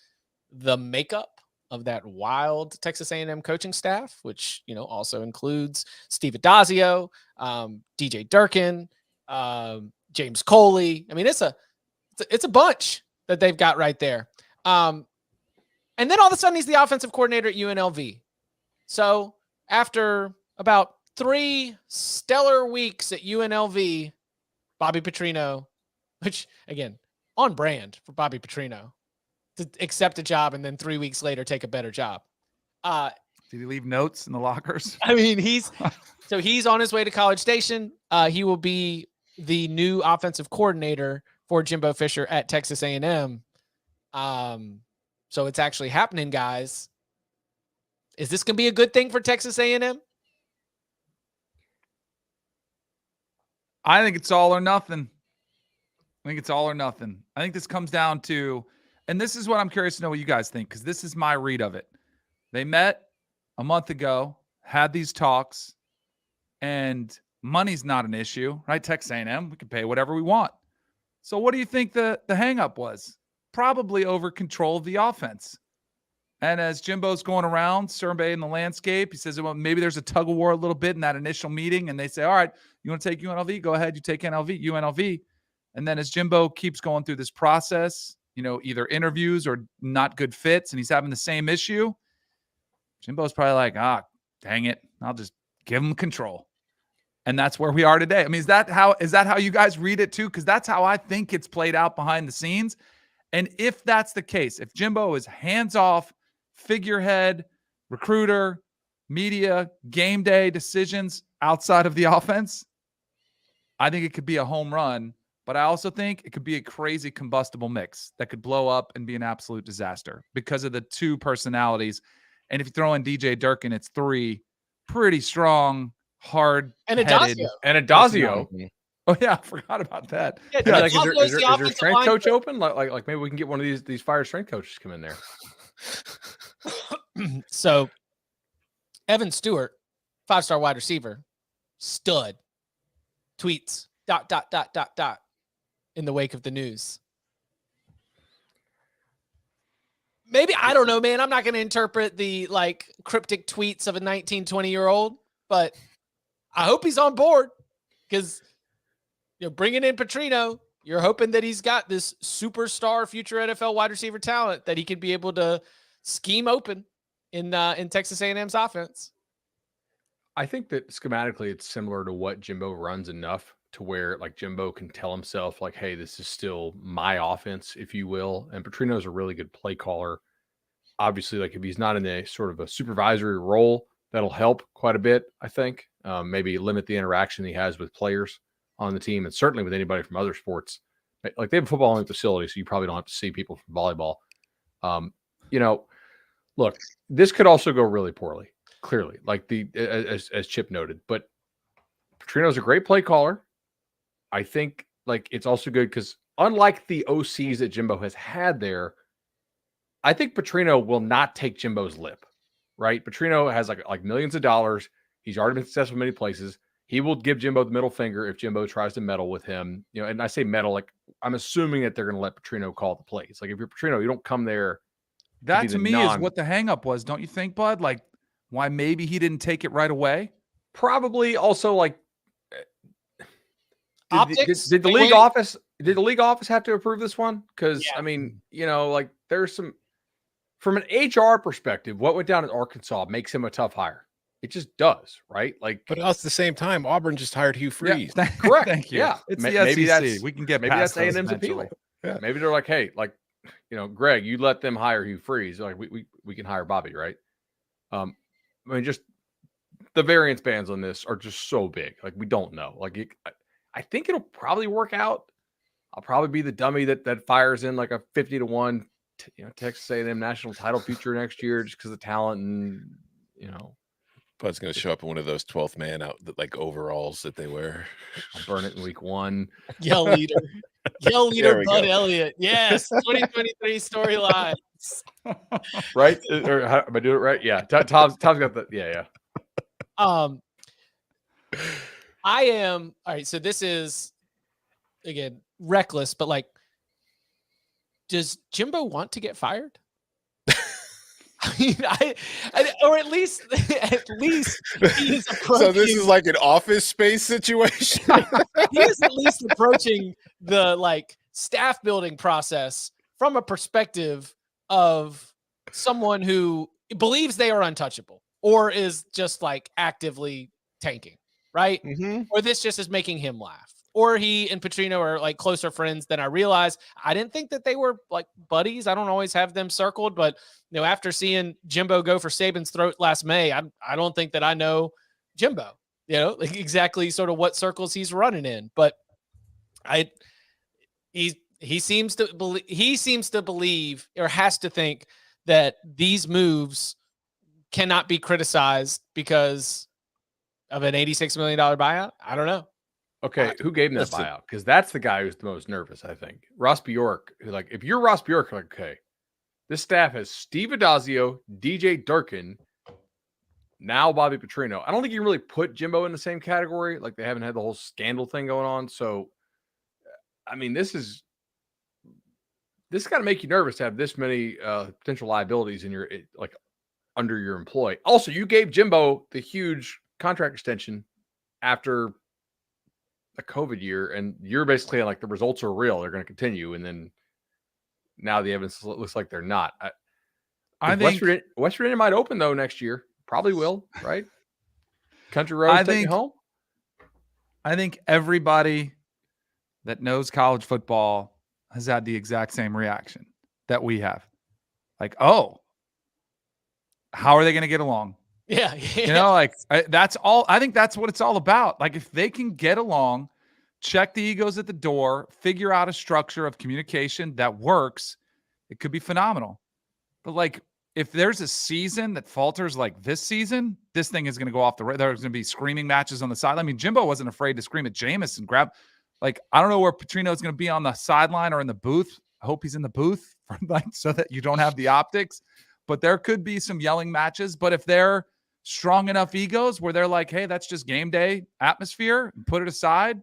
the makeup of that wild Texas A&M coaching staff, which, also includes Steve Addazio, DJ Durkin, James Coley. I mean, it's a bunch that they've got right there. And then all of a sudden he's the offensive coordinator at UNLV. So after about 3 stellar weeks at UNLV, Bobby Petrino, which again, on brand for Bobby Petrino, to accept a job and then 3 weeks later take a better job. Did he leave notes in the lockers? I mean, he's on his way to College Station. He will be the new offensive coordinator for Jimbo Fisher at Texas A&M. So it's actually happening, guys. Is this going to be a good thing for Texas A&M? I think it's all or nothing. I think it's all or nothing. I think this comes down to, and this is what I'm curious to know what you guys think, because this is my read of it. They met a month ago, had these talks, and money's not an issue, right? Texas A&M, we can pay whatever we want. So what do you think the hang-up was? Probably over control of the offense. And as Jimbo's going around surveying the landscape, he says, well, maybe there's a tug of war a little bit in that initial meeting. And they say, all right, you want to take UNLV? Go ahead. You take UNLV. And then as Jimbo keeps going through this process, either interviews or not good fits, and he's having the same issue, Jimbo's probably like, dang it, I'll just give him control. And that's where we are today. I mean, is that how you guys read it too? Because that's how I think it's played out behind the scenes. And if that's the case, if Jimbo is hands-off, figurehead, recruiter, media, game day decisions outside of the offense, I think it could be a home run. But I also think it could be a crazy combustible mix that could blow up and be an absolute disaster because of the two personalities. And if you throw in DJ Durkin, it's three pretty strong, hard-headed. And Adazio. Oh yeah, I forgot about that. Yeah, Yeah, like, Adazio's is the there a offensive strength line coach coach. open? Like maybe we can get one of these fired strength coaches to come in there. So Evan Stewart, 5-star wide receiver, stud, tweets, ... in the wake of the news. Maybe, I don't know, man. I'm not going to interpret the cryptic tweets of a 19, 20-year-old, but I hope he's on board because bringing in Petrino, you're hoping that he's got this superstar future NFL wide receiver talent that he could be able to scheme open in Texas A&M's offense. I think that schematically it's similar to what Jimbo runs enough to where Jimbo can tell himself hey, this is still my offense, if you will. And Petrino's a really good play caller. Obviously, if he's not in a sort of a supervisory role, that'll help quite a bit, I think. Maybe limit the interaction he has with players on the team and certainly with anybody from other sports. They have a football only facility, so you probably don't have to see people from volleyball. Look, this could also go really poorly, clearly, as Chip noted. But Petrino's a great play caller. I think it's also good because unlike the OCs that Jimbo has had there, I think Petrino will not take Jimbo's lip, right? Petrino has like millions of dollars. He's already been successful in many places. He will give Jimbo the middle finger if Jimbo tries to meddle with him. And I say meddle, I'm assuming that they're going to let Petrino call the plays. If you're Petrino, you don't come there. That to me is what the hang-up was, don't you think, Bud? Why maybe he didn't take it right away? Probably also Optics? Did the league office have to approve this one? Because I mean, there's some from an HR perspective, what went down in Arkansas makes him a tough hire. It just does, right? But at the same time, Auburn just hired Hugh Freeze. Yeah, correct. Thank you. Yeah, it's maybe the SEC. We can get maybe past that's those A&M's appeal. eventually. Yeah. Maybe they're hey, Greg, you let them hire Hugh Freeze. We can hire Bobby, right? I mean, just the variance bands on this are just so big. We don't know. I think it'll probably work out. I'll probably be the dummy that fires in a 50-1, Texas A&M national title future next year just because of talent and Bud's going to show up in one of those 12th man out overalls that they wear. I'll burn it in week 1. Yell leader, Bud Elliott. Yes, 2023 storylines. Right? Or how, am I doing it right? Yeah. Tom's got the yeah. I am all right. So this is again reckless, but does Jimbo want to get fired? I mean, or at least he is approaching. So this is an office space situation. He is at least approaching the staff building process from a perspective of someone who believes they are untouchable or is just actively tanking, right? Mm-hmm. Or this just is making him laugh. Or he and Petrino are closer friends than I realized. I didn't think that they were buddies. I don't always have them circled, but after seeing Jimbo go for Saban's throat last May, I don't think that I know Jimbo, exactly sort of what circles he's running in. But he seems to believe or has to think that these moves cannot be criticized because of an $86 million buyout. I don't know. Okay, who gave him that listen. buyout? Because that's the guy who's the most nervous, I think. Ross Bjork. Like, if you're Ross Bjork, like, okay, this staff has Steve Adazio, DJ Durkin, now Bobby Petrino. I don't think you can really put Jimbo in the same category. Like, they haven't had the whole scandal thing going on. So, I mean, this got to make you nervous to have this many potential liabilities in your under your employee. Also, you gave Jimbo the huge contract extension after a COVID year, and you're basically like, the results are real. They're going to continue. And then now the evidence looks like they're not. I think West Virginia might open though next year. Probably will, right? Country Roads take you home. I think everybody that knows college football has had the exact same reaction that we have. Like, oh, how are they going to get along? Yeah. You know, like that's all. I think that's what it's all about. Like, if they can get along, check the egos at the door, figure out a structure of communication that works, it could be phenomenal. But like, if there's a season that falters like this season, this thing is going to go off the rails. There's going to be screaming matches on the side. I mean, Jimbo wasn't afraid to scream at Jameis and grab. Like, I don't know where Petrino is going to be on the sideline or in the booth. I hope he's in the booth so that you don't have the optics. But there could be some yelling matches. But if they're strong enough egos where they're like, hey, that's just game day atmosphere, and put it aside,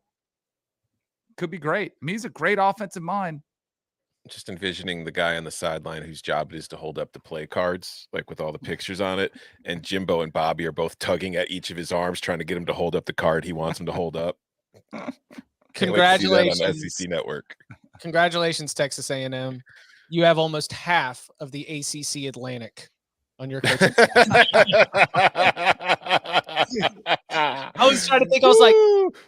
could be great. I mean, he's a great offensive mind. Just envisioning the guy on the sideline whose job it is to hold up the play cards, like with all the pictures on it. And Jimbo and Bobby are both tugging at each of his arms, trying to get him to hold up the card he wants him to hold up. Congratulations on the SEC Network. Congratulations, Texas A&M. You have almost half of the ACC Atlantic on your coaching. I was trying to think. I was like,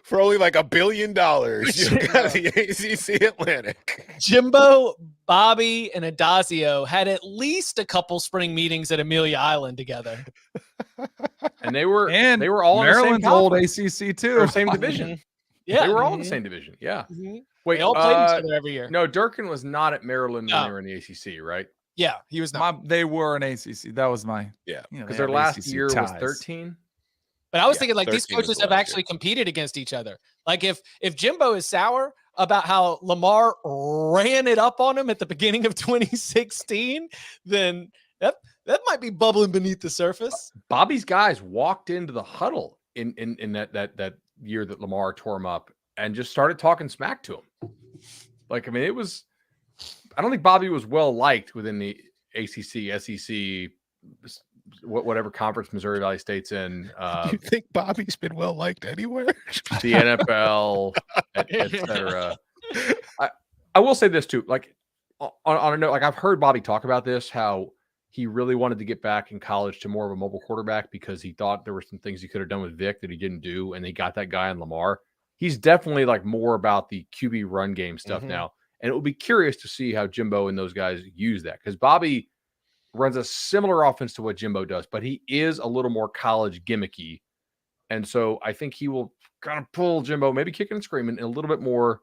for only like $1 billion, you got the ACC Atlantic. Jimbo, Bobby, and Adazio had at least a couple spring meetings at Amelia Island together, and they were all Maryland's in the same old ACC too, or same division. Yeah, they were all in the same division. Yeah. Mm-hmm. Wait, they all played each other every year. No, Durkin was not at Maryland when they were in the ACC, right? Yeah, he was not. They were an ACC. That was my because their last ACC year was 13. But I was thinking, like, these coaches have actually competed against each other. Like, if Jimbo is sour about how Lamar ran it up on him at the beginning of 2016, then that might be bubbling beneath the surface. Bobby's guys walked into the huddle in that year that Lamar tore him up and just started talking smack to him. Like, I mean, it was. I don't think Bobby was well liked within the ACC, SEC, whatever conference Missouri Valley State's in. Do you think Bobby's been well liked anywhere? The NFL, et cetera. I will say this too. Like, on a note, like, I've heard Bobby talk about this, how he really wanted to get back in college to more of a mobile quarterback because he thought there were some things he could have done with Vic that he didn't do, and they got that guy in Lamar. He's definitely like more about the QB run game stuff now. And it will be curious to see how Jimbo and those guys use that, because Bobby runs a similar offense to what Jimbo does, but he is a little more college gimmicky. And so I think he will kind of pull Jimbo, maybe kicking and screaming, a little bit more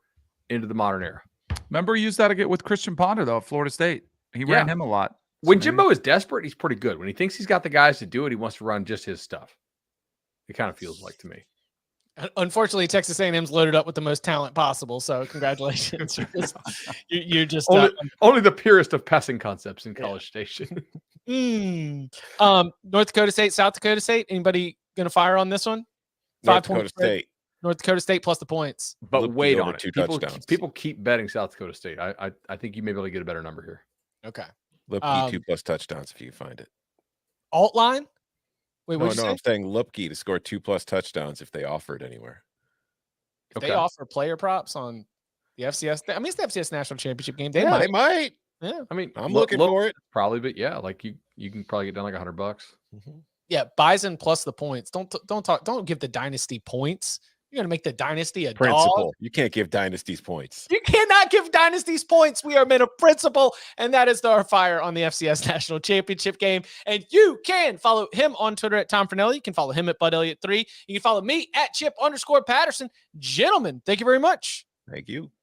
into the modern era. Remember, he used that again with Christian Ponder, though, at Florida State. He ran him a lot. When Jimbo is desperate, he's pretty good. When he thinks he's got the guys to do it, he wants to run just his stuff. It kind of feels like to me. Unfortunately, Texas A&M's loaded up with the most talent possible. So congratulations. you're just only the purest of passing concepts in College Station. North Dakota State, South Dakota State. Anybody going to fire on this one? North Dakota State. North Dakota State plus the points. But wait on it. People keep betting South Dakota State. I think you may be able to get a better number here. Okay. Lipke 2+ touchdowns if you can find it. Alt line? Wait, no, I'm saying Lipke to score 2+ touchdowns if they offer it anywhere. If they offer player props on the FCS, I mean, it's the FCS National Championship game. They might. Yeah, I mean, I'm looking for it. Probably, but yeah, like you can probably get down like $100. Yeah, Bison plus the points. Don't give the dynasty points. You're going to make the dynasty a principle. dog. You can't give dynasties points. You cannot give dynasties points. We are men of principle, and that is our fire on the FCS National Championship game. And you can follow him on Twitter at Tom Fernelli. You can follow him at Bud Elliott 3. You can follow me at Chip_Patterson. Gentlemen, thank you very much. Thank you.